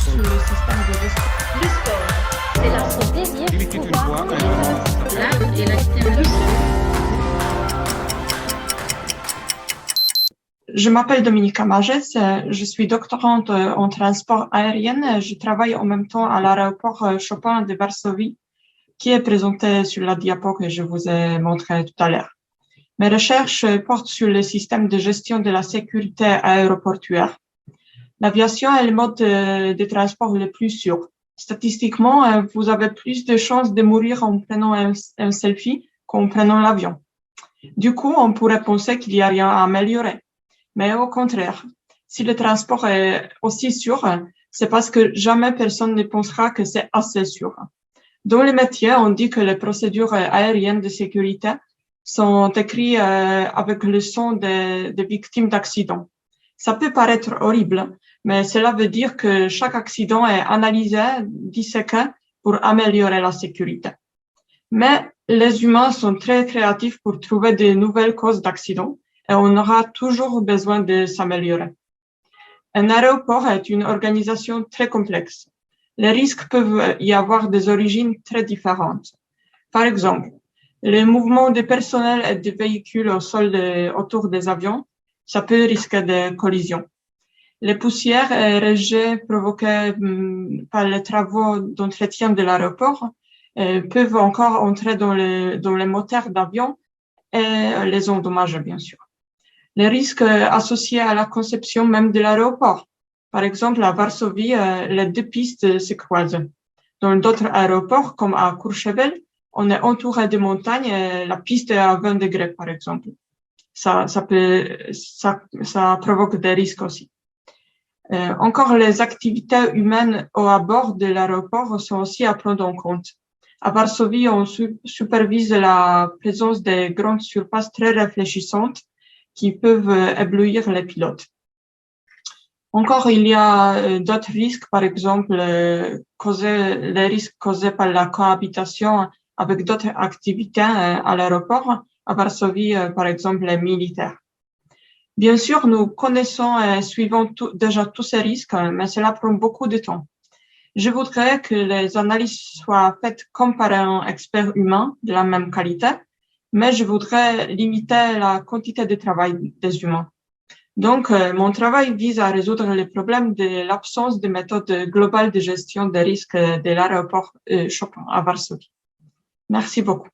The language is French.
sur le système de gestion. Le sport, c'est la santé, Il était une fois un l'art et l'activité. Je m'appelle Dominika Mages, je suis doctorante en transport aérien. Je travaille en même temps à l'aéroport Chopin de Varsovie, qui est présenté sur la diapo que je vous ai montré tout à l'heure. Mes recherches portent sur le système de gestion de la sécurité aéroportuaire. L'aviation est le mode de transport le plus sûr. Statistiquement, vous avez plus de chances de mourir en prenant un selfie qu'en prenant l'avion. Du coup, on pourrait penser qu'il n'y a rien à améliorer. Mais au contraire, si le transport est aussi sûr, c'est parce que jamais personne ne pensera que c'est assez sûr. Dans les métiers, on dit que les procédures aériennes de sécurité sont écrites avec le son des victimes d'accidents. Ça peut paraître horrible, mais cela veut dire que chaque accident est analysé, disséqué pour améliorer la sécurité. Mais les humains sont très créatifs pour trouver de nouvelles causes d'accidents et on aura toujours besoin de s'améliorer. Un aéroport est une organisation très complexe. Les risques peuvent y avoir des origines très différentes. Par exemple, les mouvements de personnel et de véhicules au sol autour des avions, ça peut risquer des collisions. Les poussières et rejets provoqués par les travaux d'entretien de l'aéroport peuvent encore entrer dans les moteurs d'avion et les endommager, bien sûr. Les risques associés à la conception même de l'aéroport. Par exemple, à Varsovie, les deux pistes se croisent. Dans d'autres aéroports, comme à Courchevel, on est entouré de montagnes et la piste est à 20 degrés, par exemple. Ça provoque des risques aussi. Encore, les activités humaines à bord de l'aéroport sont aussi à prendre en compte. À Varsovie, on supervise la présence des grandes surfaces très réfléchissantes qui peuvent éblouir les pilotes. Encore, il y a d'autres risques, par exemple, les risques causés par la cohabitation avec d'autres activités à l'aéroport. À Varsovie, par exemple, les militaires. Bien sûr, nous connaissons et suivons déjà tous ces risques, mais cela prend beaucoup de temps. Je voudrais que les analyses soient faites comme par un expert humain de la même qualité, mais je voudrais limiter la quantité de travail des humains. Donc, mon travail vise à résoudre le problème de l'absence de méthode globale de gestion des risques de l'aéroport Chopin à Varsovie. Merci beaucoup.